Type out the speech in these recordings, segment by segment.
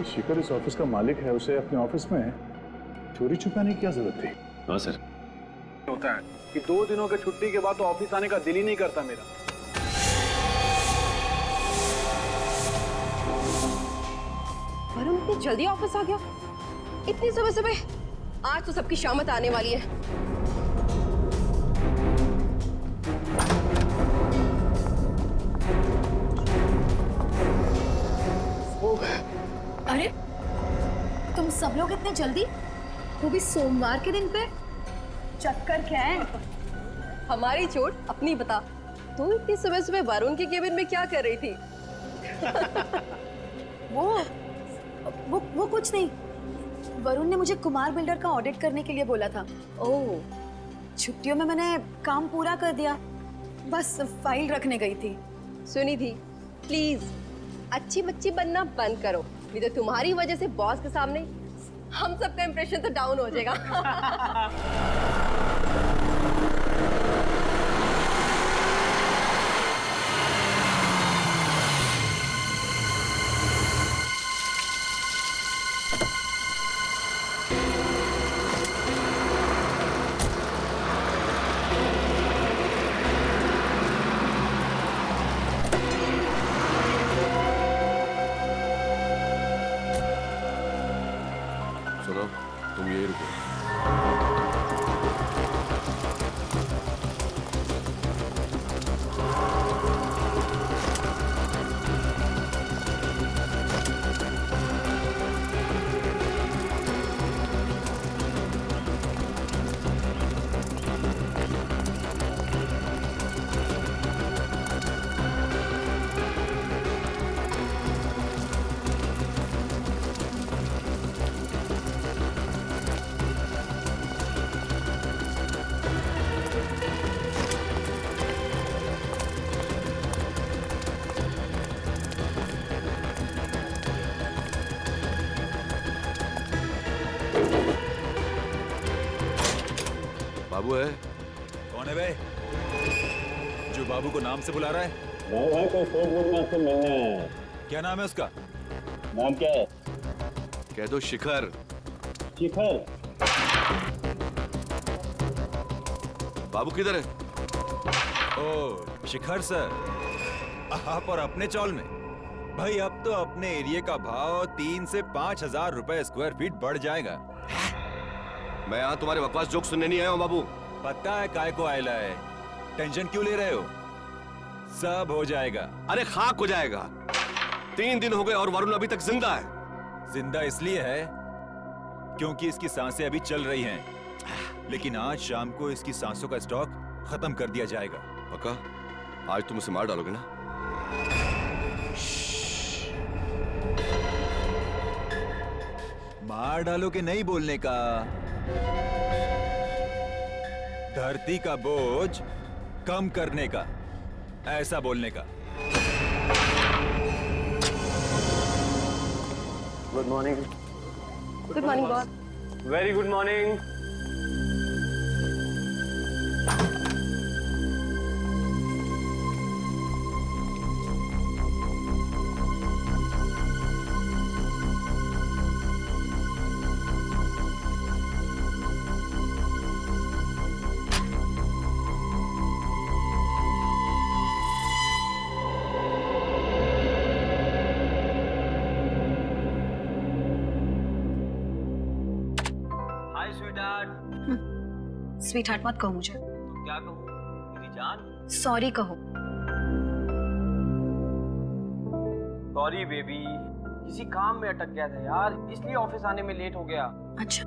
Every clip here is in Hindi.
शिखर इस ऑफिस का मालिक है, उसे अपने ऑफिस में चोरी छुपाने की क्या जरूरत थी? हाँ सर। होता है कि 2 दिनों के छुट्टी के बाद तो ऑफिस आने का दिल ही नहीं करता मेरा। वरुण इतनी जल्दी ऑफिस आ गया? इतनी सुबह सुबह? आज तो सबकी शामत आने वाली है। अरे तुम सब लोग इतने जल्दी, वो भी सोमवार के दिन पे? चक्कर क्या है? हमारी चोट अपनी बता। तू इतनी सुबह सुबह वरुण के केबिन में क्या कर रही थी? वो कुछ नहीं। वरुण ने मुझे कुमार बिल्डर का ऑडिट करने के लिए बोला था। ओह, छुट्टियों में मैंने काम पूरा कर दिया, बस फाइल रखने गई थी। सुनी थी, प्लीज अच्छी बच्ची बनना बंद करो, नहीं तो तुम्हारी वजह से बॉस के सामने हम सबका इंप्रेशन तो डाउन हो जाएगा। सुनो, तुम यही रुको। बाबू है? कौन है बे? जो बाबू को नाम से बुला रहा है? भाई कोई फेसबुक में आपसे मिलना है। क्या नाम है उसका? नाम क्या है? कह दो शिखर। शिखर। बाबू किधर है? ओ शिखर सर, आप और अपने चौल में। भाई अब तो अपने एरिया का भाव 3 से 5,000 रुपए स्क्वायर फीट बढ़ जाएगा। मैं यहाँ तुम्हारे बकवास जोक सुनने नहीं आया हूँ बाबू। पता है काय को आयला है, टेंशन क्यों ले रहे हो? सब हो जाएगा। अरे खाक हो जाएगा। 3 दिन हो गए और वरुण अभी तक जिंदा है। जिंदा इसलिए है क्योंकि इसकी सांसें अभी चल रही हैं, लेकिन आज शाम को इसकी सांसों का स्टॉक खत्म कर दिया जाएगा। पक्का? आज तुम उसे मार डालोगे ना? मार डालोगे नहीं बोलने का, धरती का बोझ कम करने का, ऐसा बोलने का। Good morning. Good morning boss. Very good morning. Sweet heart मत कहो मुझे। तो क्या कहूँ मेरी जान? सॉरी कहो। सॉरी बेबी, किसी काम में अटक गया था यार, इसलिए ऑफिस आने में लेट हो गया। अच्छा,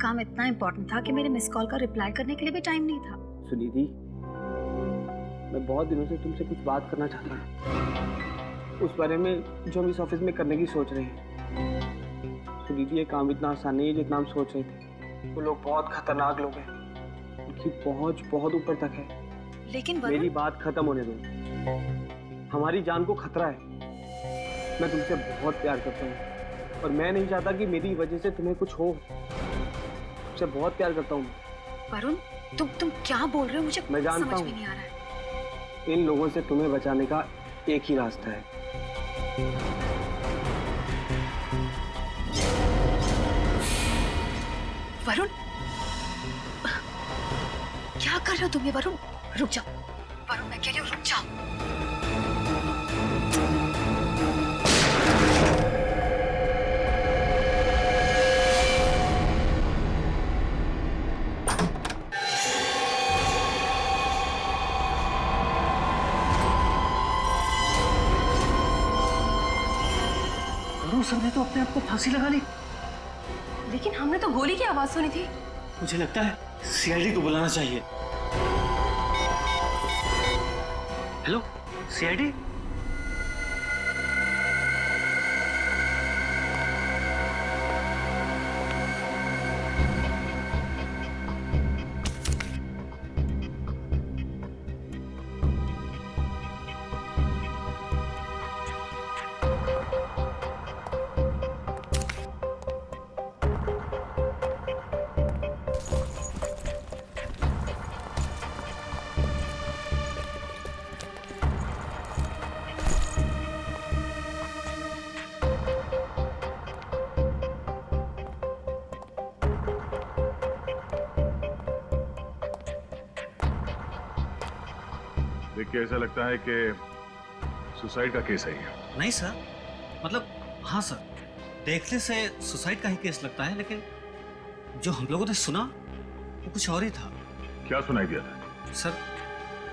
काम इतना इम्पोर्टेंट था कि मेरे मिस कॉल का रिप्लाई करने के लिए भी टाइम नहीं था। सुनिधि, मैं बहुत दिनों से तुमसे कुछ बात करना चाहता हूँ, उस बारे में जो हम इस ऑफिस में करने की सोच रहे हैं। सुनिधि, ये काम इतना आसान नहीं है जितना हम सोच रहे थे। वो लोग बहुत खतरनाक लोग हैं, उनकी पहुंच बहुत ऊपर तक है। लेकिन मेरी बात खत्म होने दो। हमारी जान को खतरा है। मैं तुमसे बहुत प्यार करता हूँ और मैं नहीं चाहता कि मेरी वजह से तुम्हें कुछ हो। तुमसे बहुत प्यार करता हूँ। वरुण, तुम क्या बोल रहे हो? मुझे मैं जानता समझ हूँ। में नहीं आ रहा है। इन लोगों से तुम्हें बचाने का एक ही रास्ता है। वरुण, क्या कर रहे हो तुम ये? वरुण रुक जाओ, वरुण मैं कह रही हूँ रुक जाओ। सर ने तो अपने आप को फांसी लगा ली। लेकिन हमने तो गोली की आवाज सुनी थी। मुझे लगता है सीआईडी को बुलाना चाहिए। Hello CID. देख के ऐसा लगता है कि सुसाइड का केस है ये। नहीं सर, मतलब हाँ सर, देखने से सुसाइड का ही केस लगता है, लेकिन जो हम लोगों ने सुना वो कुछ और ही था। क्या सुनाई दिया था? सर,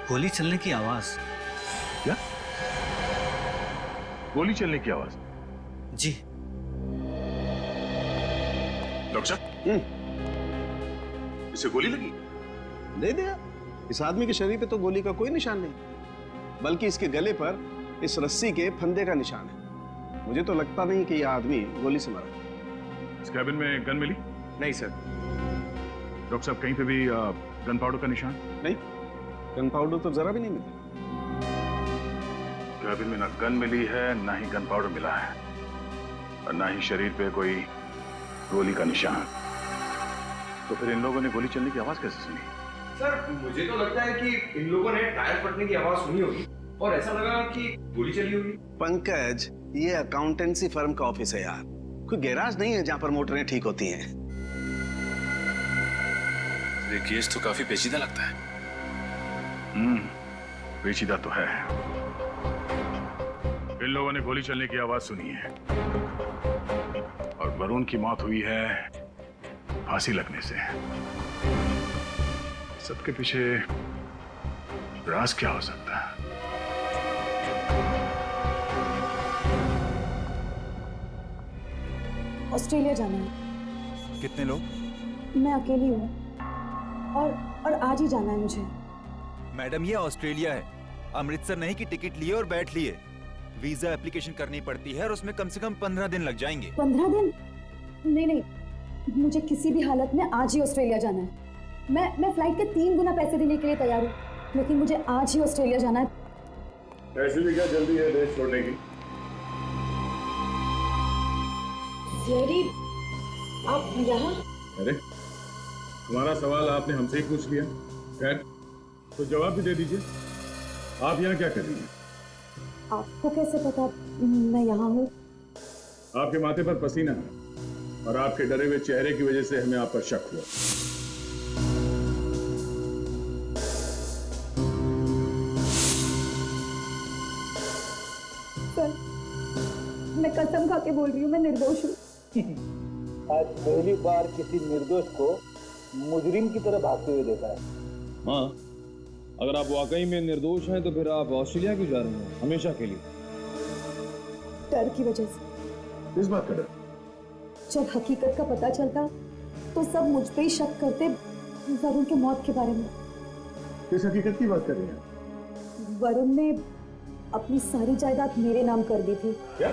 गोली चलने की आवाज। क्या? गोली चलने की आवाज? जी। डॉक्टर साहब, इसे गोली लगी? दे दिया। इस आदमी के शरीर पे तो गोली का कोई निशान नहीं, बल्कि इसके गले पर इस रस्सी के फंदे का निशान है। मुझे तो लगता नहीं कि यह आदमी गोली से मरा। इस कैबिन में गन मिली? नहीं सर। डॉक्टर साहब, कहीं पे भी गन पाउडर का निशान? नहीं, गन पाउडर तो जरा भी नहीं मिला। कैबिन में ना गन मिली है, ना ही गन पाउडर मिला है, और ना ही शरीर पे कोई गोली का निशान। तो फिर इन लोगों ने गोली चलने की आवाज कैसे सुनी? सर, मुझे तो लगता है कि इन लोगों ने टायर फटने की आवाज सुनी होगी और ऐसा लगा कि गोली चली होगी। पंकज, ये अकाउंटेंसी फर्म का ऑफिस है यार, कोई गैराज नहीं है जहां पर मोटरें ठीक होती हैं। ये केस तो काफी पेचीदा लगता है। पेचीदा तो है। इन लोगों ने गोली चलने की आवाज सुनी है और वरुण की मौत हुई है फांसी लगने से। सबके पीछे राज क्या हो सकता है? ऑस्ट्रेलिया जाना है। कितने लोग? मैं अकेली हूँ और आज ही जाना है मुझे। मैडम, ये ऑस्ट्रेलिया है, अमृतसर नहीं कि टिकट लिए और बैठ लिए। वीजा एप्लीकेशन करनी पड़ती है और उसमें कम से कम 15 दिन लग जाएंगे। 15 दिन? नहीं, मुझे किसी भी हालत में आज ही ऑस्ट्रेलिया जाना है। मैं फ्लाइट के 3 गुना पैसे देने के लिए तैयार हूँ, लेकिन मुझे आज ही ऑस्ट्रेलिया जाना है। ऐसे भी क्या जल्दी है देश छोड़ने की? आप यहाँ? अरे, तुम्हारा सवाल आपने हमसे ही पूछ लिया। खैर, तो जवाब भी दे दीजिए। आप यहाँ क्या कर रही हैं? आपको कैसे पता मैं यहाँ हूँ? आपके माथे पर पसीना है और आपके डरे हुए चेहरे की वजह से हमें आप पर शक हुआ। सर, मैं कसम खा के बोल रही हूँ, मैं निर्दोष हूँ। आज पहली बार किसी निर्दोष को मुजरिम की तरह भागते हुए देखा है। हाँ, अगर आप वाकई में निर्दोष हैं तो फिर आप ऑस्ट्रेलिया क्यों जा रहे हैं हमेशा के लिए? डर की वजह से। इस बात का डर? जब हकीकत का पता चलता तो सब मुझ पे ही शक करते, वरुण की मौत के बारे में। किस हकीकत की बात कर रही हैं? वरुण ने अपनी सारी जायदाद मेरे नाम कर दी थी। क्या?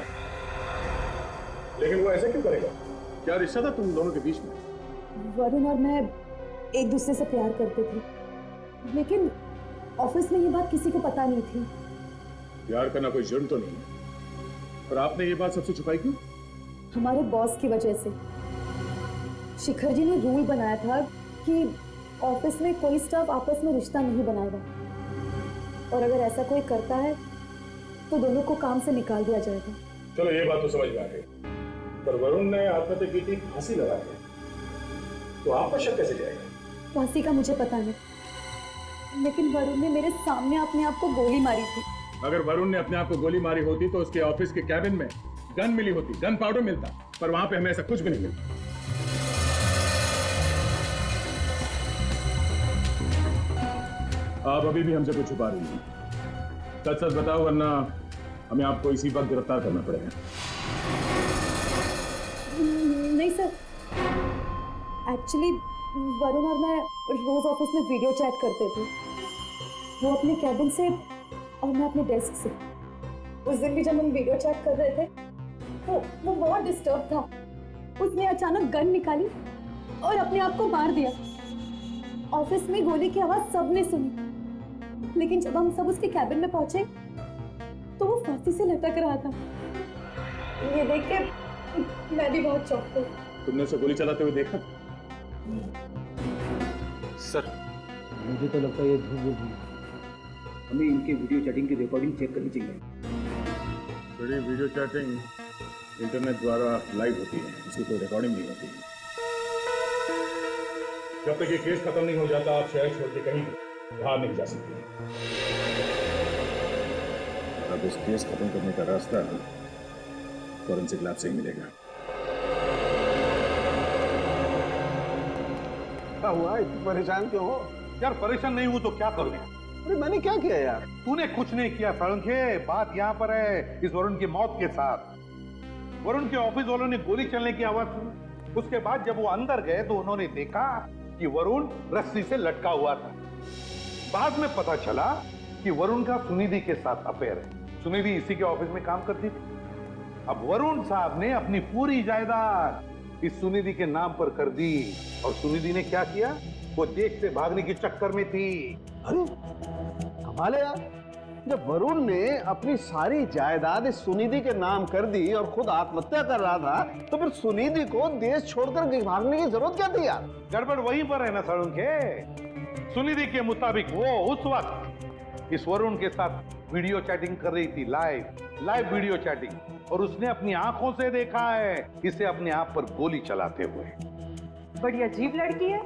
लेकिन वो ऐसा क्यों करेगा? क्या रिश्ता था तुम दोनों के बीच में? वरुण और मैं एक दूसरे से प्यार करते थे, लेकिन ऑफिस में ये बात किसी को पता नहीं थी। प्यार करना कोई जुर्म तो नहीं है, पर आपने ये बात सबसे छुपाई क्यों? हमारे बॉस की वजह से। शिखर जी ने रूल बनाया था कि ऑफिस में कोई स्टाफ आपस में रिश्ता नहीं बनाएगा, और अगर ऐसा कोई करता है तो दोनों को काम से निकाल दिया जाएगा। चलो, ये बात तो समझ में आ गई, पर वरुण ने आत्महत्या की थी फांसी लगा के। तो आप पर शक कैसे जाएगा? फांसी का मुझे पता नहीं, लेकिन वरुण ने मेरे सामने अपने आप को गोली मारी थी। अगर वरुण ने अपने आप को गोली मारी होती तो उसके ऑफिस के कैबिन में गन मिली होती, गन पाउडर मिलता, पर वहां पे हमें ऐसा कुछ भी नहीं मिलता। आप अभी भी हमसे कुछ छुपा रही हैं। सच सच बताओ, वरना हमें आपको इसी वक्त गिरफ्तार करना पड़ेगा। नहीं सर, एक्चुअली वरुण और मैं रोज ऑफिस में वीडियो चैट करते थे, वो अपने कैबिन से और मैं अपने डेस्क से। उस दिन भी जब हम वीडियो चैट कर रहे थे वो बहुत डिस्टर्ब था। उसने अचानक गन निकाली और अपने आप को मार दिया। ऑफिस में गोली की आवाज सबने सुनी, लेकिन जब हम सब उसके कैबिन में पहुंचे तो वो फांसी से लटक रहा था। ये देख के मैं भी बहुत चौंक गई। तुमने उसे गोली चलाते हुए देखा? सर, मुझे तो लगता है ये झूठ बोल रही है। हमें इनके वीडियो चैटिंग की रिकॉर्डिंग चेक करनी चाहिए। बड़ी वीडियो चैटिंग इंटरनेट द्वारा लाइव होती है, इसकी कोई रिकॉर्डिंग नहीं होती। जब तक ये केस खत्म नहीं हो जाता, आप शहर छोड़ के कहीं बाहर नहीं जा सकते। अब इस केस खत्म करने का रास्ता फॉरेंसिक लैब से ही मिलेगा। क्या हुआ, इतनी परेशान क्यों हो? यार परेशान नहीं हूं तो क्या करूं? अरे मैंने क्या किया यार? तूने कुछ नहीं किया साळुंखे। बात यहाँ पर है इस वरुण की मौत के साथ। वरुण के ऑफिस वालों ने गोली चलने की आवाज सुनी। उसके बाद जब वो अंदर गए तो उन्होंने देखा कि वरुण रस्सी से लटका हुआ था। बाद में पता चला कि वरुण का सुनिधि के साथ अफेयर है। सुनिधि इसी के ऑफिस में काम करती थी। अब वरुण साहब ने अपनी पूरी जायदाद इस सुनिधि के नाम पर कर दी, और सुनिधि ने क्या किया? वो देश से भागने के चक्कर में थी। अरे कमाल है यार, जब वरुण ने अपनी सारी जायदाद इस सुनिधि के नाम कर दी और खुद आत्महत्या कर रहा था, तो फिर सुनिधि को देश छोड़कर भागने की जरूरत क्या थी यार? गड़बड़ वहीं पर है ना साळुंखे। सुनिधि के मुताबिक वो उस वक्त इस वरुण के साथ वीडियो चैटिंग कर रही थी, लाइव वीडियो चैटिंग, और उसने अपनी आंखों से देखा है इसे अपने आप पर गोली चलाते हुए। बड़ी अजीब लड़की है,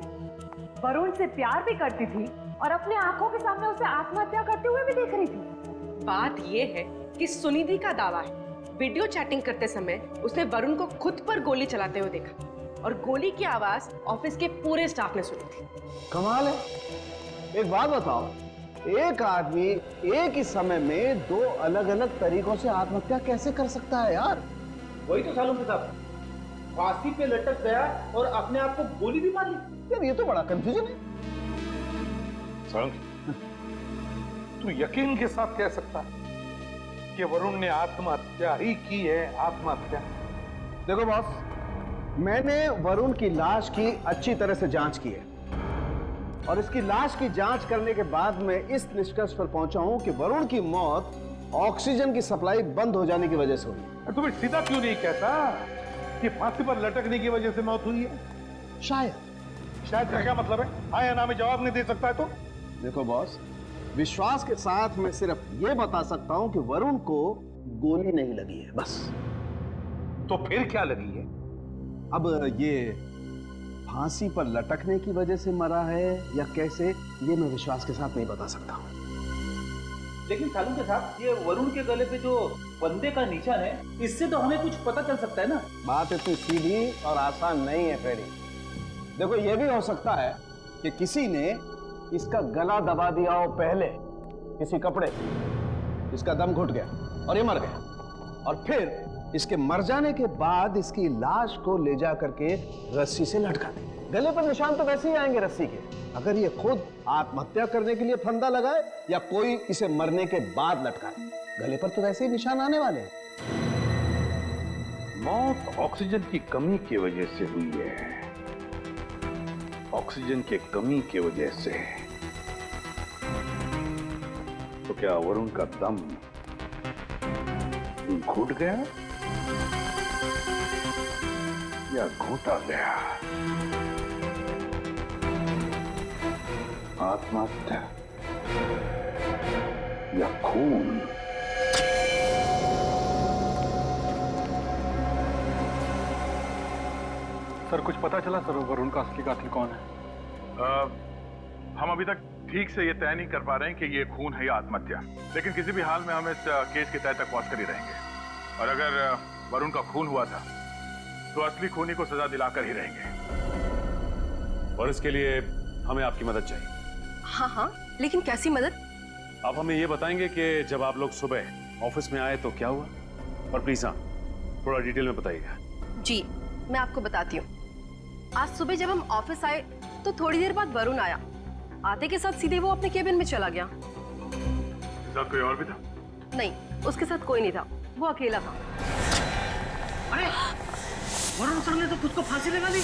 वरुण से प्यार भी करती थी और अपने आंखों के सामने उसे आत्महत्या करते हुए भी देख रही थी। बात यह है कि सुनिधि का दावा है वीडियो चैटिंग करते समय उसने वरुण को खुद पर गोली चलाते हुए देखा, और गोली की आवाज ऑफिस के पूरे स्टाफ ने सुनी थी। कमाल है। एक बात बताओ, एक आदमी एक ही समय में दो अलग अलग तरीकों से आत्महत्या कैसे कर सकता है यार? वही तो सालूंखे साहब, फांसी पे लटक गया और अपने आप को गोली भी मार ली। यार ये तो बड़ा कंफ्यूजन है। साळुंखे, तू यकीन के साथ कह सकता है कि वरुण ने आत्महत्या ही की है? आत्महत्या? देखो बॉस, मैंने वरुण की लाश की अच्छी तरह से जांच की है, और इसकी लाश की जांच करने के बाद मैं इस निष्कर्ष पर पहुंचा हूं कि वरुण की मौत ऑक्सीजन की सप्लाई बंद हो जाने की वजह से हुई। तुम्हें सीधा क्यों नहीं कहता कि फांसी पर लटकने की वजह से मौत हुई है? शायद का क्या मतलब है? हाँ या ना में जवाब नहीं दे सकता है तो? देखो बॉस, विश्वास के साथ मैं सिर्फ ये बता सकता हूं कि वरुण को गोली नहीं लगी है, बस। तो फिर क्या लगी है? अब ये फांसी पर लटकने की वजह से मरा है या कैसे, ये मैं विश्वास के साथ नहीं बता सकता हूं। लेकिन सालूंखे साहब, ये वरुण के गले पे जो फंदे का निशान है, इससे तो हमें कुछ पता चल सकता है ना? बात इतनी सीधी और आसान नहीं है फ्रेडी। देखो, ये भी हो सकता है कि किसी ने इसका गला दबा दिया हो पहले किसी कपड़े, इसका दम घुट गया और ये मर गया, और फिर इसके मर जाने के बाद इसकी लाश को ले जा करके रस्सी से लटका दे। गले पर निशान तो वैसे ही आएंगे रस्सी के। अगर ये खुद आत्महत्या करने के लिए फंदा लगाए या कोई इसे मरने के बाद लटकाए, गले पर तो वैसे ही निशान आने वाले हैं। मौत ऑक्सीजन की कमी की वजह से हुई है। ऑक्सीजन की कमी की वजह से। तो क्या वरुण का दम घुट गया या घोटा गया? आत्महत्या या खून? सर कुछ पता चला सर वरुण का असली कातिल कौन है? हम अभी तक ठीक से ये तय नहीं कर पा रहे हैं कि ये खून है या आत्महत्या, लेकिन किसी भी हाल में हम इस केस के तय तक पहुंच कर ही रहेंगे। और अगर वरुण का खून हुआ था तो असली खूनी को सजा दिलाकर ही रहेंगे। और इसके लिए हमें आपकी मदद चाहिए। हाँ हाँ, लेकिन कैसी मदद? आप हमें ये बताएंगे कि जब आप लोग सुबह ऑफिस में आए तो क्या हुआ, और प्लीज हाँ थोड़ा डिटेल में बताइएगा। जी मैं आपको बताती हूँ। आज सुबह जब हम ऑफिस आए तो थोड़ी देर बाद वरुण आया। आते के साथ सीधे वो अपने केबिन में चला गया। साथ कोई और भी था? नहीं, उसके साथ कोई नहीं था, वो अकेला था। अरे वरुण सर ने तो खुद को फांसी लगा ली।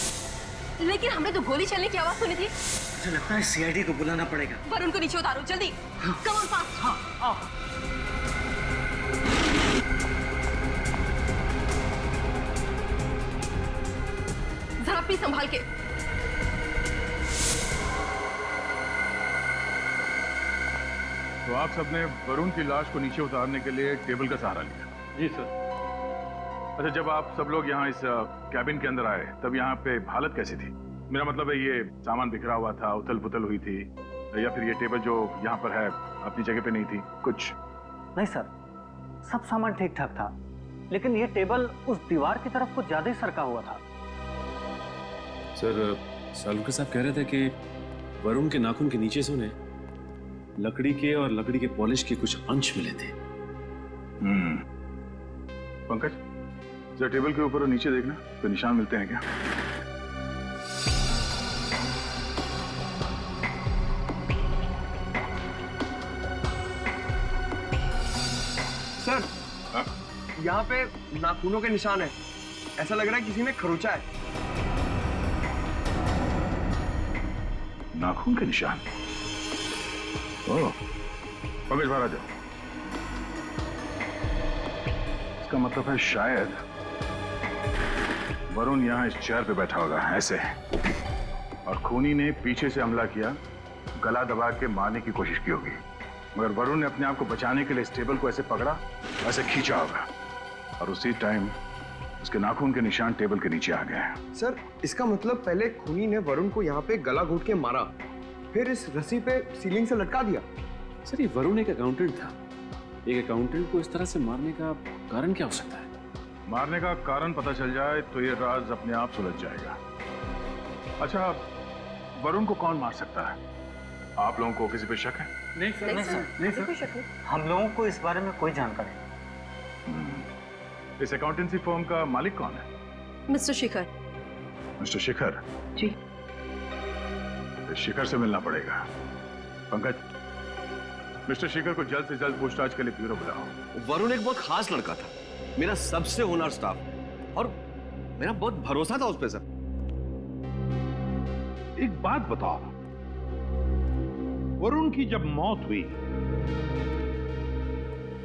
लेकिन हमने तो गोली चलने की आवाज सुनी थी। मुझे लगता है सीआईडी को बुलाना पड़ेगा। वरुण को नीचे उतारो जल्दी। Come on fast. हाँ आओ। जरा प्लीज संभाल के। तो आप सबने वरुण की लाश को नीचे उतारने के लिए टेबल का सहारा लिया? जी सर। अच्छा, जब आप सब लोग यहाँ इस कैबिन के अंदर आए तब यहाँ पे हालत कैसी थी? मेरा मतलब है ये सामान बिखरा हुआ था, उथल पुथल हुई थी, या फिर ये टेबल जो यहाँ पर है अपनी जगह पे नहीं थी? कुछ नहीं सर, सब सामान ठीक ठाक था, लेकिन ये टेबल उस दीवार की तरफ कुछ ज्यादा ही सरका हुआ था। सर सालुंके साहब कह रहे थे कि वरुण के नाखून के नीचे से उन्हें लकड़ी के और लकड़ी के पॉलिश के कुछ अंश मिले थे। पंकज, जरा टेबल के ऊपर और नीचे देखना, तो निशान मिलते हैं क्या? सर यहाँ पे नाखूनों के निशान है। ऐसा लग रहा है किसी ने खरोचा है। नाखून के निशान? ओह, पंकज बाहर आ जाओ। इसका मतलब है शायद वरुण यहाँ इस चेयर पे बैठा होगा ऐसे, और खूनी ने पीछे से हमला किया, गला दबा के मारने की कोशिश की होगी, मगर वरुण ने अपने आप को बचाने के लिए इस टेबल को ऐसे पकड़ा, ऐसे खींचा होगा, और उसी टाइम उसके नाखून के निशान टेबल के नीचे आ गए। सर इसका मतलब पहले खूनी ने वरुण को यहाँ पे गला घोट के मारा, फिर इस रस्सी पे सीलिंग से लटका दिया। सर ये वरुण एक अकाउंटेंट था, एक अकाउंटेंट को इस तरह से मारने का कारण क्या हो सकता है? मारने का कारण पता चल जाए तो ये राज अपने आप सुलझ जाएगा। अच्छा, वरुण को कौन मार सकता है? आप लोगों को किसी पे शक है? नहीं सर, नहीं सर, हम लोगों को इस बारे में कोई जानकारी नहीं। इस अकाउंटेंसी फर्म का मालिक कौन है? मिस्टर शिखर। मिस्टर शिखर? जी। शिखर से मिलना पड़ेगा। पंकज, मिस्टर शिखर को जल्द से जल्द पूछताछ के लिए ब्यूरो बुलाओ। वरुण एक बहुत खास लड़का था, मेरा सबसे होनहार स्टाफ, और मेरा बहुत भरोसा था उस पे सर। एक बात बताओ, वरुण की जब मौत हुई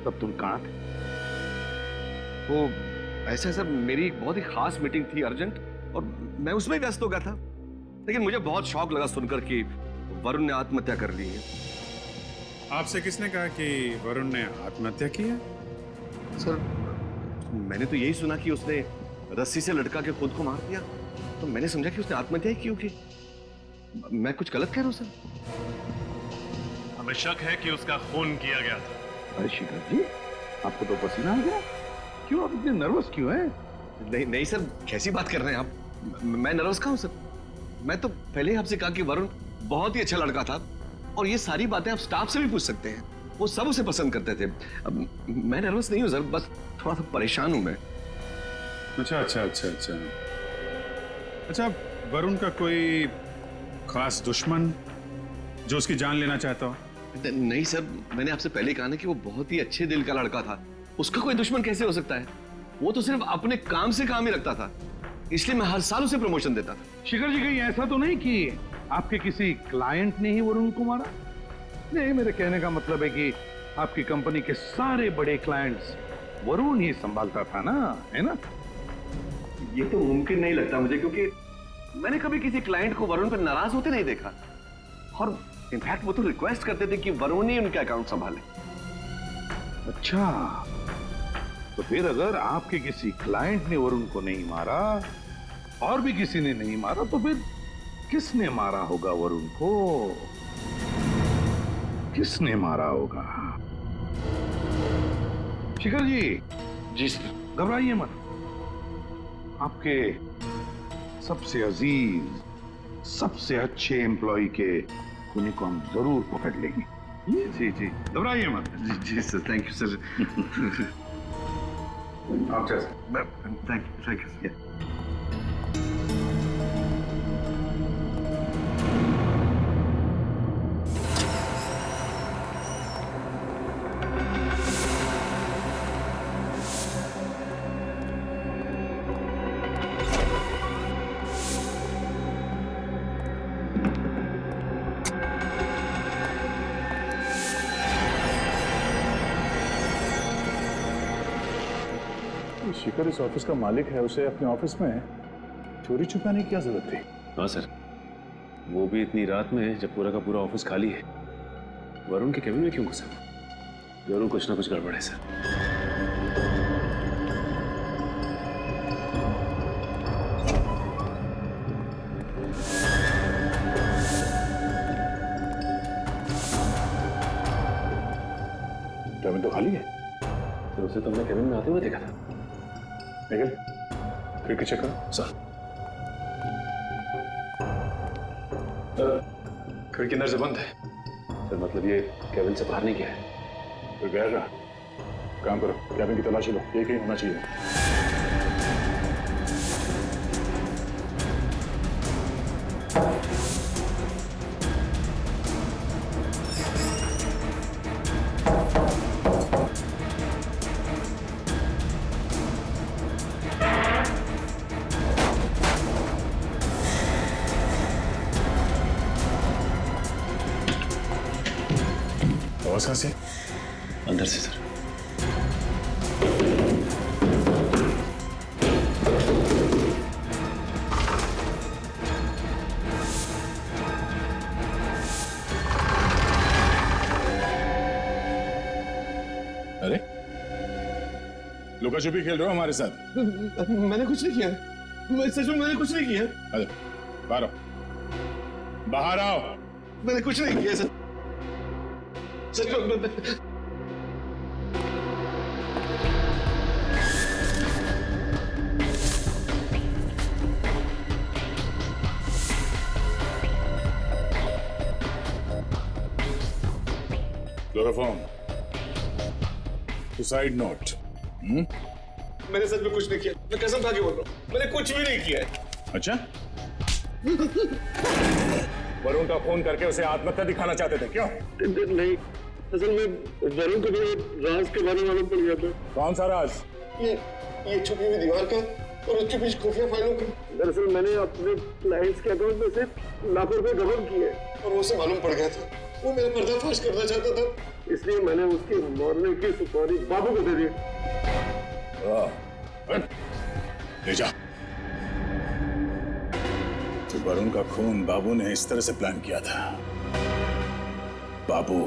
तब तुम कहां थे? वो ऐसे सर, मेरी एक बहुत ही खास मीटिंग थी अर्जेंट, और मैं उसमें व्यस्त हो गया था, लेकिन मुझे बहुत शौक लगा सुनकर कि वरुण ने आत्महत्या कर ली है। आपसे किसने कहा कि वरुण ने आत्महत्या की है? सर मैंने तो यही सुना कि उसने रस्सी से लटका के खुद को मार दिया, तो मैंने समझा कि उसने आत्महत्या ही क्यों की। मैं कुछ गलत कह रहा हूं सर? हमें शक है कि उसका खून किया गया था। अरे शिखर जी, आपको तो पसीना आ गया, क्यों आप इतने नर्वस क्यों हैं? नहीं नहीं सर, कैसी बात कर रहे हैं आप? मैं नर्वस कहाँ हूं सर? मैं तो पहले ही आपसे कहा कि वरुण बहुत ही अच्छा लड़का था, और ये सारी बातें आप स्टाफ से भी पूछ सकते हैं, वो सब उसे पसंद करते थे। अब मैं नर्वस नहीं हूं सर, बस थोड़ा सा परेशान हूं मैं। अच्छा अच्छा अच्छा अच्छा अच्छा, वरुण का कोई खास दुश्मन जो उसकी जान लेना चाहता हो? नहीं सर, मैंने आपसे पहले कहा ना कि वो बहुत ही अच्छे दिल का लड़का था, उसका कोई दुश्मन कैसे हो सकता है? वो तो सिर्फ अपने काम से काम ही रखता था, इसलिए मैं हर साल उसे प्रमोशन देता था। शिखर जी, कहीं ऐसा तो नहीं कि आपके किसी क्लाइंट ने ही वरुण को मारा? नहीं, मेरे कहने का मतलब है कि आपकी कंपनी के सारे बड़े क्लाइंट्स वरुण ही संभालता था ना, है ना? ये तो मुमकिन नहीं लगता मुझे, क्योंकि मैंने कभी किसी क्लाइंट को वरुण पर नाराज होते नहीं देखा, और इनफैक्ट वो तो रिक्वेस्ट करते थे कि वरुण ही उनके अकाउंट संभाले। अच्छा, तो फिर अगर आपके किसी क्लाइंट ने वरुण को नहीं मारा और भी किसी ने नहीं मारा तो फिर किसने मारा होगा वरुण को? किसने मारा होगा? शिखर जी सर, घबराइए मत। आपके सबसे अजीज, सबसे अच्छे एम्प्लॉय के खूनी को हम जरूर पकड़ लेंगे। जी जी, घबराइए मत। जी सर, थैंक यू सर। आप जैसे थैंक यू। शिखर इस ऑफिस का मालिक है, उसे अपने ऑफिस में चोरी छुपाने की क्या जरूरत थी? हाँ सर, वो भी इतनी रात में जब पूरा का पूरा ऑफिस खाली है। वरुण के केबिन में क्यों घुसा? जरूर कुछ ना कुछ गड़बड़ है सर। केबिन तो खाली है। तो उसे तुमने केबिन में आते हुए देखा था? निकल, खिड़की चेक करो। सर, खिड़की अंदर से बंद है सर। मतलब ये केबिन से बाहर नहीं गया है। तो गया? काम करो, केबिन की तलाशी लो, ये कहीं होना चाहिए। आवाज कहां से? अंदर से सर। अरे, लुका छुपी खेल रहे हो हमारे साथ? मैंने कुछ नहीं किया। मैं सच में मैंने कुछ नहीं किया। अरे, बाहर आओ, बाहर आओ। मैंने कुछ नहीं किया सर। सच में क्लोरोफॉर्म, सुसाइड नोट। मैंने सच में कुछ नहीं किया। मैं कसम खा के बोल रहा हूँ, मैंने कुछ भी नहीं किया है। अच्छा, वरुण का खून करके उसे आत्महत्या दिखाना चाहते थे क्यों? नहीं, असल में वरुण को भी राज के बारे में मालूम पड़ गया था। कौन सा राज? ये छुपी हुई दीवार का और उसके पीछे खुफिया फाइलों का। दरअसल मैंने अपने क्लाइंट्स के अकाउंट में से लाखों रुपए गबन किए और उसे मालूम पड़ गया था। वो मेरा पर्दाफाश करना चाहता था, इसलिए मैंने उसके मरने की सुपारी बाबू को दे दी। ले जा। तो वरुण का खून बाबू ने इस तरह से प्लान किया था। बाबू,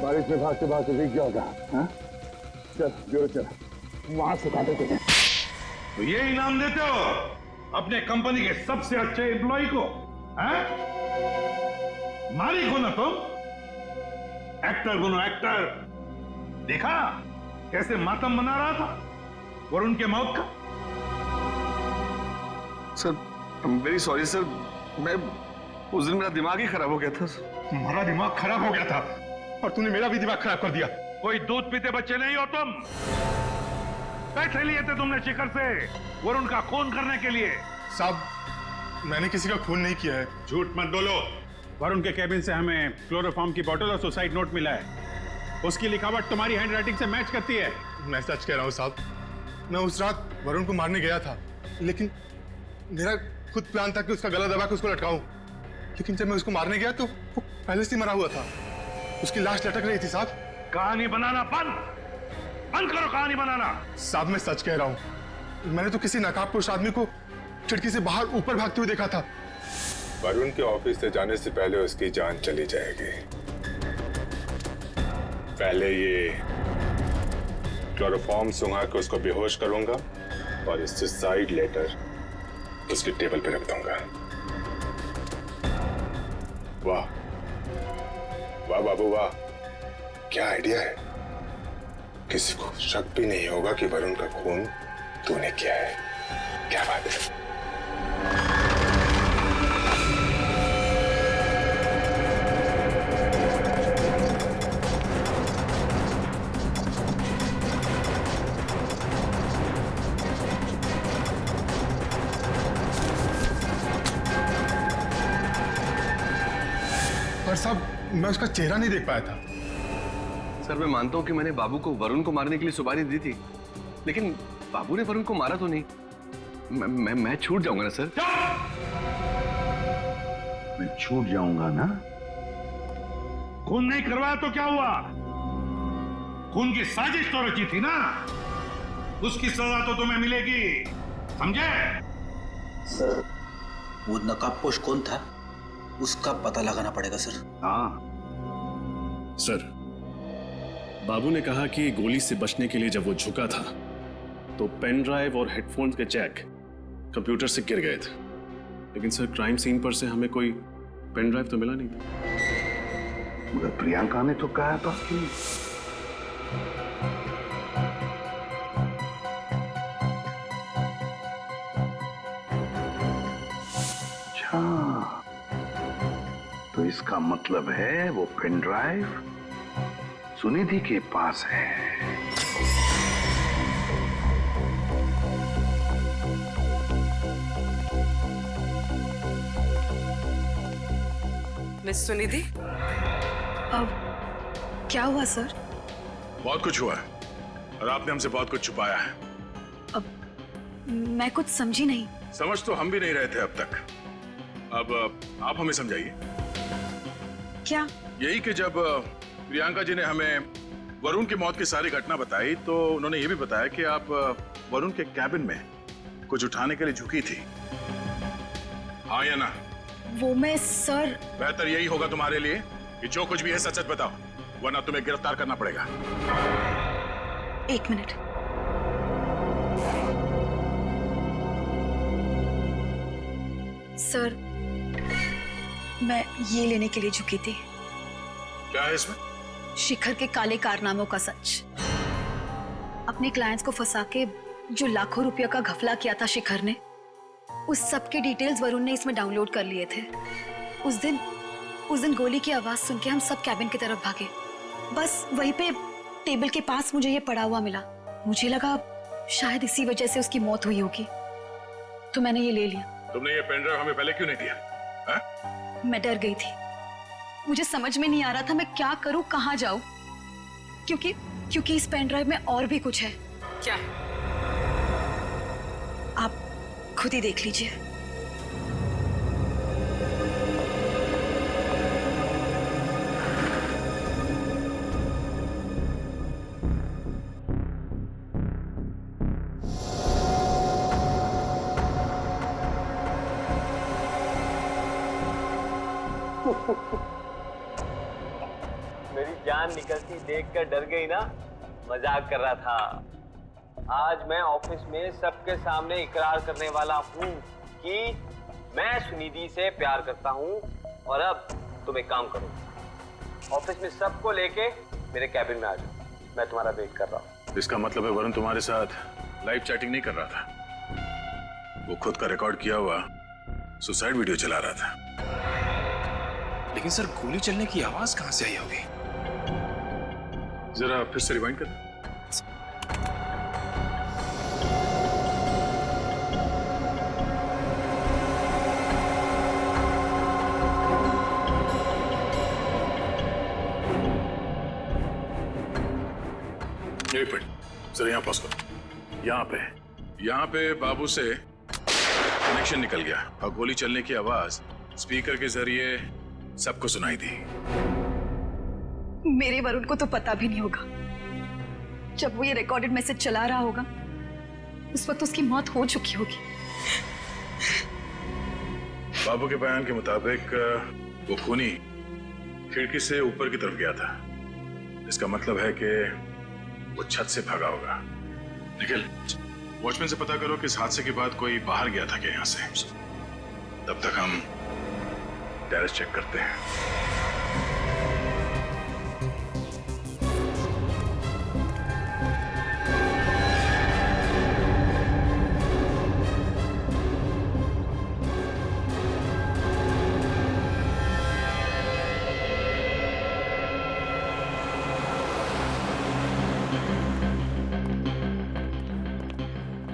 बारिश में भागते भागते भीग गया होगा। हाँ? चल ब्यूरो चल, वहां से काटे तुझे। तो ये इनाम देते हो अपने कंपनी के सबसे अच्छे एम्प्लॉय को? हाँ? मालिक हो ना तुम, एक्टर बनो एक्टर। देखा कैसे मातम मना रहा था वरुण के मौत का? सर, वेरी सॉरी सर, मैं उस दिन मेरा दिमाग ही खराब हो गया था। तुम्हारा दिमाग खराब हो गया था और तूने मेरा भी दिमाग खराब कर दिया। कोई दूध पीते बच्चे नहीं हो तुम। पैसे लिए थे तुमने शिखर से वरुण का खून करने के लिए। साहब मैंने किसी का खून नहीं किया है। झूठ मत बोलो। वरुण के कैबिन से हमें क्लोरोफॉर्म की बोतल और सुसाइड नोट मिला है। उसकी लिखावट तुम्हारी हैंडराइटिंग से मैच करती है। मैं सच कह रहा हूँ साहब, मैं उस रात वरुण को मारने गया था, लेकिन मेरा खुद प्लान था कि उसका गला दबा के उसको लटकाऊं। लेकिन जब मैं उसको मारने गया तो वो पहले से मरा हुआ था, उसकी लाश लटक रही थी। साहब कहानी बनाना बंद करो, कहानी बनाना। साहब मैं सच कह रहा हूँ, मैंने तो किसी नकाबपोश आदमी को खिड़की से बाहर ऊपर भागते हुए देखा था। वरुण के ऑफिस से जाने से पहले उसकी जान चली जाएगी। पहले ये क्लोरोफॉर्म सुंघा के उसको बेहोश करूंगा और इस सुसाइड लेटर उसकी टेबल पे रख दूंगा। वाह वाह बाबू वाह, क्या आइडिया है। किसी को शक भी नहीं होगा कि वरुण का खून तूने किया है। क्या बात है। पर साहब मैं उसका चेहरा नहीं देख पाया था। सर मैं मानता हूं कि मैंने बाबू को वरुण को मारने के लिए सुपारी दी थी, लेकिन बाबू ने वरुण को मारा तो नहीं। मैं छूट जाऊंगा ना सर। मैं छूट जाऊंगा ना? खून नहीं करवाया तो क्या हुआ? खून की साजिश तो रची थी ना, उसकी सजा तो तुम्हें मिलेगी, समझे? सर वो नकाबपोश कौन था उसका पता लगाना पड़ेगा सर। हाँ सर, बाबू ने कहा कि गोली से बचने के लिए जब वो झुका था तो पेन ड्राइव और हेडफोन्स के जैक कंप्यूटर से गिर गए थे, लेकिन सर क्राइम सीन पर से हमें कोई पेन ड्राइव तो मिला नहीं था। मगर प्रियंका ने तो कहा था कि तो इसका मतलब है वो पेन ड्राइव सुनिधि के पास है। मिस सुनिधि, अब क्या हुआ सर? बहुत कुछ हुआ है और आपने हमसे बहुत कुछ छुपाया है। अब मैं कुछ समझी नहीं। समझ तो हम भी नहीं रहे थे अब तक। अब आप हमें समझाइए। क्या? यही कि जब प्रियंका जी ने हमें वरुण की मौत की सारी घटना बताई तो उन्होंने ये भी बताया कि आप वरुण के कैबिन में कुछ उठाने के लिए झुकी थी, हाँ या ना? वो मैं सर। बेहतर यही होगा तुम्हारे लिए कि जो कुछ भी है सच सच बताओ, वरना तुम्हें गिरफ्तार करना पड़ेगा। एक मिनट। सर मैं ये लेने के लिए झुकी थी। क्या है इसमें? शिखर के काले कारनामों का सच। अपने क्लाइंट्स को फंसा के जो लाखों रुपया का घपला किया था शिखर ने, उस सब के डिटेल्स वरुण ने इसमें डाउनलोड कर लिए थे। उस दिन गोली की आवाज सुन के हम सब कैबिन की तरफ भागे। बस वहीं पे टेबल के पास मुझे ये पड़ा हुआ मिला। मुझे लगा शायद इसी वजह से उसकी मौत हुई होगी, तो मैंने ये ले लिया। तुमने ये पेन ड्राइव हमें पहले क्यों नहीं दिया? मैं डर गई थी। मुझे समझ में नहीं आ रहा था मैं क्या करूं, कहां जाऊं, क्योंकि इस पेन ड्राइव में और भी कुछ है। क्या? आप खुद ही देख लीजिए। मेरी जान निकलती देखकर डर गई ना? मजाक कर रहा था। आज मैं ऑफिस में सबके सामने इकरार करने वाला हूँ कि मैं सुनिधि से प्यार करता हूँ। और अब तुम एक काम करो, ऑफिस में सबको लेके मेरे कैबिन में आ जाओ, मैं तुम्हारा वेट कर रहा हूँ। इसका मतलब है वरुण तुम्हारे साथ लाइव चैटिंग नहीं कर रहा था, वो खुद का रिकॉर्ड किया हुआ सुसाइड वीडियो चला रहा था। लेकिन सर गोली चलने की आवाज कहां से आई होगी? जरा फिर से रिवाइंड कर। एक मिनट, जरा यहाँ पॉज करो। यहाँ पे बाबू से कनेक्शन निकल गया और गोली चलने की आवाज स्पीकर के जरिए सबको सुनाई दी। मेरे वरुण को तो पता भी नहीं होगा। जब वो ये रिकॉर्डेड मैसेज चला रहा होगा उस वक्त उसकी मौत हो चुकी होगी। बाबू के बयान के मुताबिक वो खूनी खिड़की से ऊपर की तरफ गया था। इसका मतलब है कि वो छत से भागा होगा। निखिल, वॉचमैन से पता करो कि इस हादसे के बाद कोई बाहर गया था क्या यहाँ से। तब तक हम टेरेस चेक करते हैं।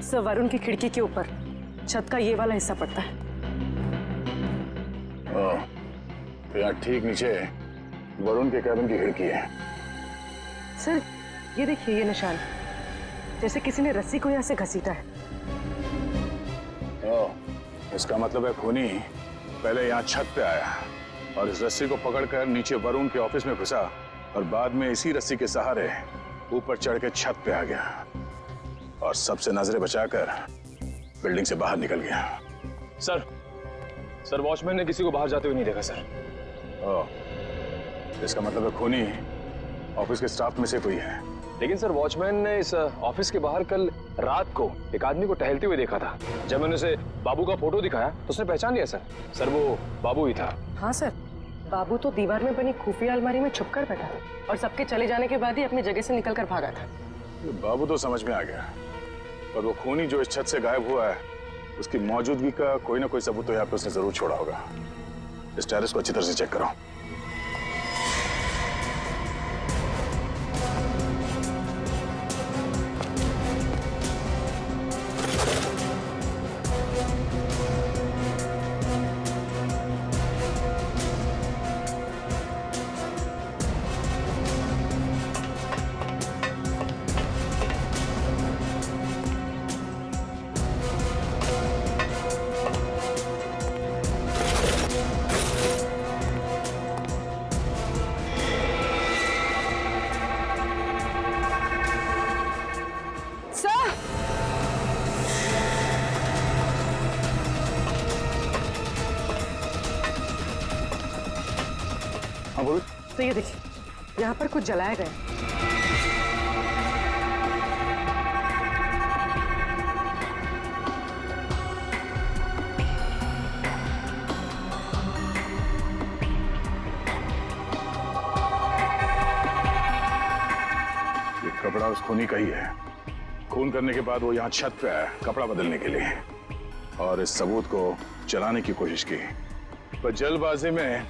सर, वरुण की खिड़की के ऊपर छत का ये वाला हिस्सा पड़ता है। तो यहाँ ठीक नीचे वरुण के कैबिन की खिड़की है। सर, ये देखिए, ये निशान जैसे किसी ने रस्सी को यहाँ से घसीटा है। इसका मतलब है खूनी पहले यहाँ छत पे आया और इस रस्सी को पकड़कर नीचे वरुण के ऑफिस में घुसा और बाद में इसी रस्सी के सहारे ऊपर चढ़ के छत पे आ गया और सबसे नजरें बचाकर बिल्डिंग से बाहर निकल गया। सर वॉचमैन ने किसी को बाहर जाते हुए नहीं देखा सर। इसका मतलब है खूनी ऑफिस के स्टाफ में से कोई है। लेकिन सर वॉचमैन ने इस ऑफिस के बाहर कल रात को एक आदमी को टहलते हुए देखा था। जब मैंने उसे बाबू का फोटो दिखाया तो उसने पहचान लिया सर वो बाबू ही था। हाँ सर, बाबू तो दीवार में बनी खुफिया अलमारी में छुपकर बैठा था और सबके चले जाने के बाद ही अपनी जगह से निकलकर भागा था। बाबू तो समझ में आ गया, पर वो खूनी जो इस छत से गायब हुआ है उसकी मौजूदगी का कोई ना कोई सबूत तो यहाँ पे उसने जरूर छोड़ा होगा। इस टेरेस को अच्छी तरह से चेक करो। तो ये देखिए, यहाँ पर कुछ जलाया गया। ये कपड़ा उस खूनी का ही है। खून करने के बाद वो यहाँ छत पे आया कपड़ा बदलने के लिए और इस सबूत को जलाने की कोशिश की, पर जल्दबाजी में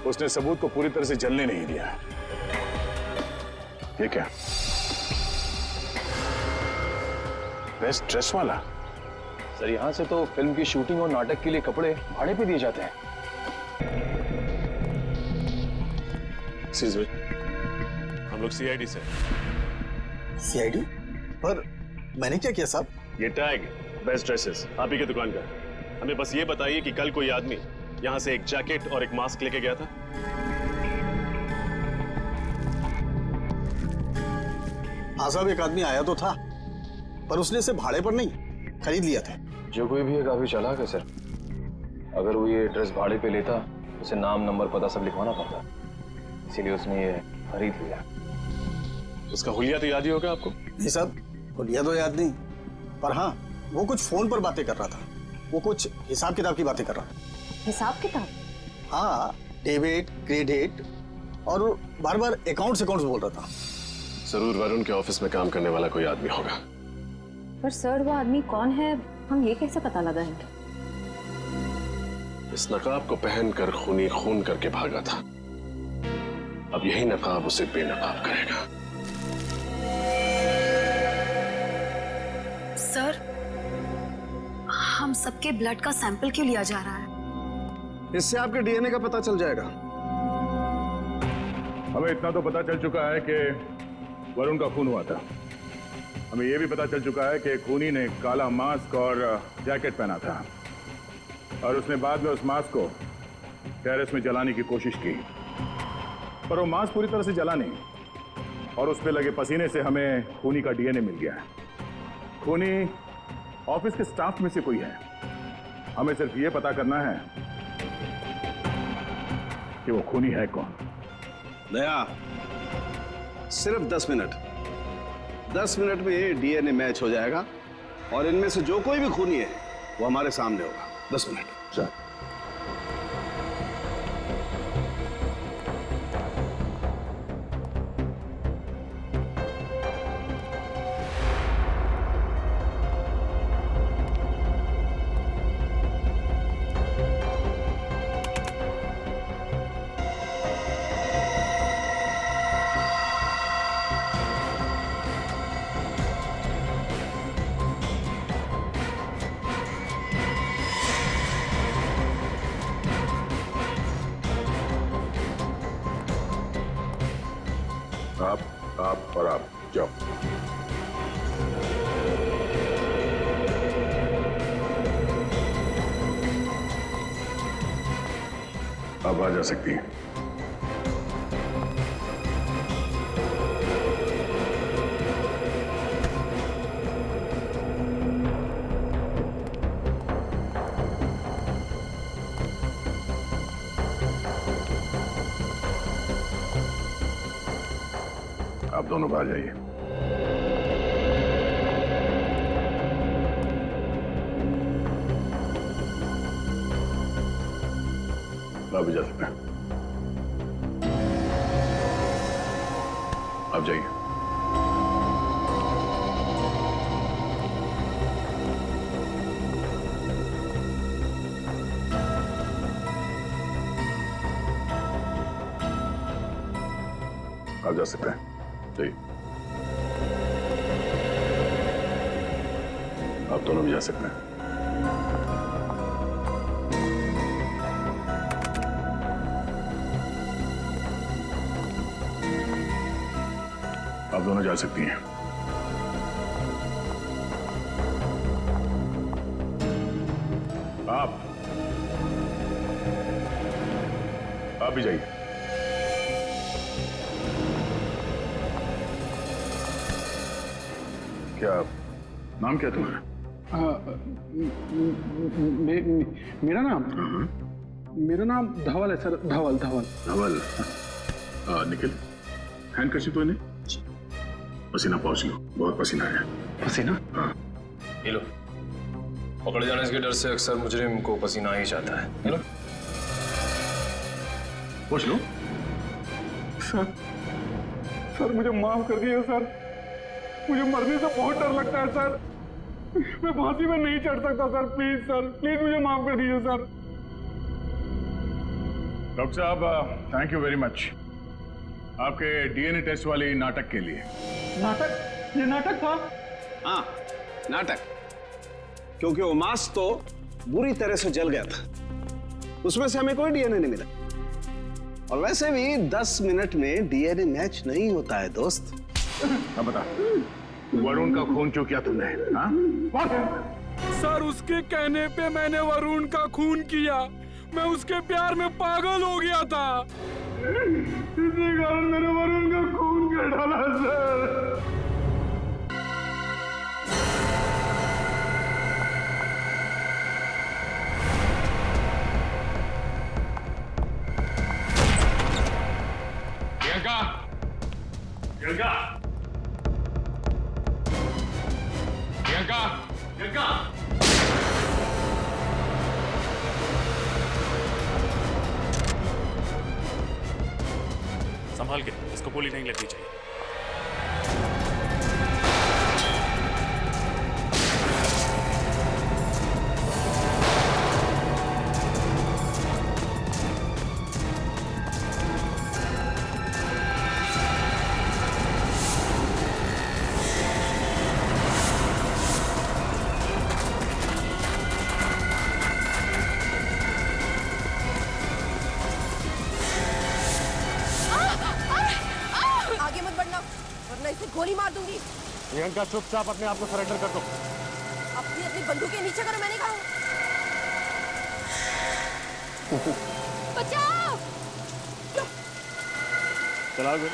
उसने सबूत को पूरी तरह से जलने नहीं दिया। ये क्या? बेस्ट ड्रेस वाला? सर यहाँ से तो फिल्म की शूटिंग और नाटक के लिए कपड़े भाड़े पे दिए जाते हैं। हम लोग सीआईडी से। सीआईडी? पर मैंने क्या किया साहब? ये टैग बेस्ट ड्रेसेस आप ही की दुकान का। हमें बस ये बताइए कि कल कोई आदमी यहाँ से एक जैकेट और एक मास्क लेके गया था? हाँ साहब, एक आदमी आया तो था, पर उसने इसे भाड़े पर नहीं खरीद लिया था। जो कोई भी है काफी चालाक है सर। अगर वो ये ड्रेस भाड़े पे लेता उसे नाम नंबर पता सब लिखवाना पड़ता, इसीलिए उसने ये खरीद लिया। उसका हुलिया तो याद ही होगा आपको? नहीं साहब, हुलिया तो याद नहीं, पर हाँ वो कुछ फोन पर बातें कर रहा था। वो कुछ हिसाब किताब की बातें कर रहा था। हिसाब किताब? हाँ, डेबिट क्रेडिट और बार बार अकाउंट्स बोल रहा था। जरूर वरुण के ऑफिस में काम करने वाला कोई आदमी होगा। पर सर वो आदमी कौन है हम ये कैसे पता लगाएंगे? इस नकाब को पहनकर खूनी खून करके भागा था। अब यही नकाब उसे बेनकाब करेगा। सर, हम सबके ब्लड का सैंपल क्यों लिया जा रहा है? इससे आपके डीएनए का पता चल जाएगा। हमें इतना तो पता चल चुका है कि वरुण का खून हुआ था। हमें यह भी पता चल चुका है कि खूनी ने काला मास्क और जैकेट पहना था और उसने बाद में उस मास्क को टेरेस में जलाने की कोशिश की, पर वो मास्क पूरी तरह से जला नहीं और उस पे लगे पसीने से हमें खूनी का डीएनए मिल गया है। खूनी ऑफिस के स्टाफ में से कोई है। हमें सिर्फ ये पता करना है कि वो खूनी है कौन। दया, सिर्फ 10 मिनट। 10 मिनट में ये डीएनए मैच हो जाएगा और इनमें से जो कोई भी खूनी है वो हमारे सामने होगा। 10 मिनट। सर, आप और आप जाओ। आप आ जा सकती हैं। आप दोनों बाहर जाइए। आप भी जा सकते हैं। आप जाइए। आप जा सकते हैं। जाइए। आप दोनों भी जा सकते हैं। आप दोनों जा सकती हैं। आप भी जाइए। क्या नाम क्या तुम्हारा? मेरा नाम धवल है सर। धवल। निखिल, हैंडकर्शिफ तो नहीं? पसीना पहुंच लो, बहुत पसीना आया। पसीना? हाँ। ये लो। पकड़ जाने के डर से अक्सर मुजरिम को पसीना ही जाता है। ये लो। पहुंच लो। सर मुझे माफ कर दीजिए सर। मुझे मरने से बहुत डर लगता है सर। मैं फांसी में नहीं चढ़ सकता सर। प्लीज सर, प्लीज मुझे माफ कर दीजिए सर। डॉक्टर साहब, थैंक यू वेरी मच आपके डीएनए टेस्ट वाले नाटक के लिए। नाटक? ये नाटक था? हाँ, नाटक। क्योंकि वो मास्क तो बुरी तरह से जल गया था, उसमें से हमें कोई डीएनए नहीं मिला। और वैसे भी 10 मिनट में डीएनए मैच नहीं होता है दोस्त। अब बता, वरुण का खून क्यों किया तुमने? हाँ? सर, उसके कहने पे मैंने वरुण का खून किया। मैं उसके प्यार में पागल हो गया था। इसी कारण मैंने वरुण का खून कर डाला सर। प्रियंका। संभाल के, इसको गोली नहीं लगनी चाहिए। प्रियंका चुपचाप अपने आप को सरेंडर कर दो। अपनी अपनी बंदूकें नीचे करो, मैंने कहा। बचाओ! चला गए।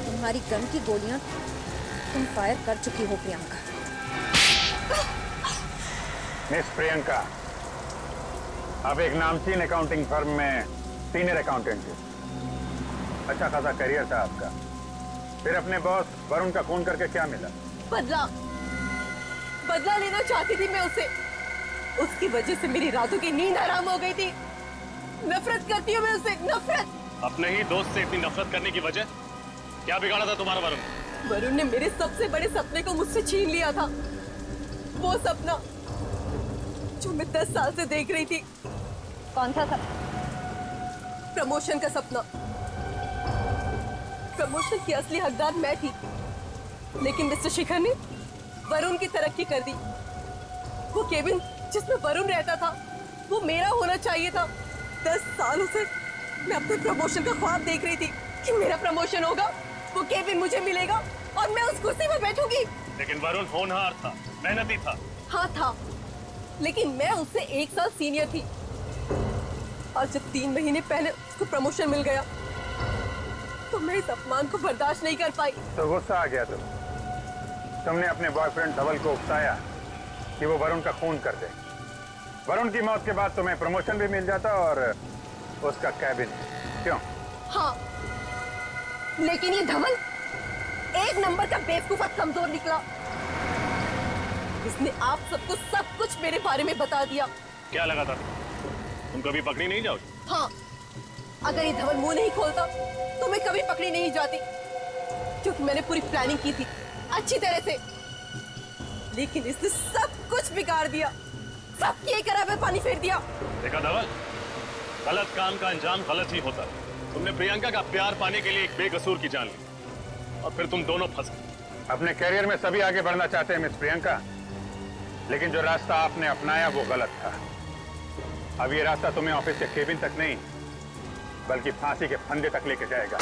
तुम्हारी गन की गोलियां तुम फायर कर चुकी हो प्रियंका। मिस प्रियंका, अब एक नामचीन अकाउंटिंग फर्म में सीनियर अकाउंटेंट है। अच्छा खासा करियर था आपका, फिर अपने बॉस वरुण का खून करके क्या मिला? बदला बदला लेना चाहती थी मैं उससे। उसकी वजह से मेरी रातों की नींद हराम हो गई थी। नफरत करती हूँ मैं उससे, नफरत। अपने ही दोस्त से इतनी नफरत करने की वजह क्या बिगाड़ा था तुम्हारा वरुण? वरुण ने मेरे सबसे बड़े सपने को मुझसे छीन लिया था। वो सपना जो मैं 10 साल से देख रही थी। कौन सा सपना? प्रमोशन का सपना। प्रमोशन की असली हकदार मैं थी, लेकिन मिस्टर शिखर ने वरुण की तरक्की कर दी। वो केबिन जिसमें वरुण रहता था वो मेरा होना चाहिए था। 10 सालों से मैं अपने प्रमोशन का ख्वाब देख रही थी कि मेरा प्रमोशन होगा, वो केबिन मुझे मिलेगा और मैं उस कुर्सी पर बैठूंगी। लेकिन वरुण होनहार था, मेहनती था। हाँ था, लेकिन मैं उससे 1 साल सीनियर थी। और जब 3 महीने पहले उसको प्रमोशन मिल गया तो मैं इस अपमान को बर्दाश्त नहीं कर पाई। तो गुस्सा आ गया तुमने अपने बॉयफ्रेंड धवल को उकसाया कि वो वरुण का खून कर दे। वरुण की मौत के बाद तुम्हें प्रमोशन भी मिल जाता और उसका कैबिन। क्यों? हाँ, लेकिन ये धवल 1 नंबर का बेवकूफ और कमजोर निकला। इसने आप सबको सब कुछ मेरे बारे में बता दिया। क्या लगा था तुम कभी पकड़ी नहीं जाओगी? हाँ, अगर ये धवल मुंह नहीं खोलता तो मैं कभी पकड़ी नहीं जाती, क्योंकि मैंने पूरी प्लानिंग की थी अच्छी तरह से। लेकिन इसने सब कुछ बिगाड़ दिया, सबकी एक राह पे पानी फेर दिया। देखा धवल, गलत काम का अंजाम गलत ही होता है। तुमने प्रियंका का प्यार पाने के लिए एक बेकसूर की जान ली और फिर तुम दोनों फंस गए। अपने कैरियर में सभी आगे बढ़ना चाहते हैं मिस प्रियंका, लेकिन जो रास्ता आपने अपनाया वो गलत था। अब ये रास्ता तुम्हें ऑफिस के केबिन तक नहीं बल्कि फांसी के फंदे तक लेके जाएगा।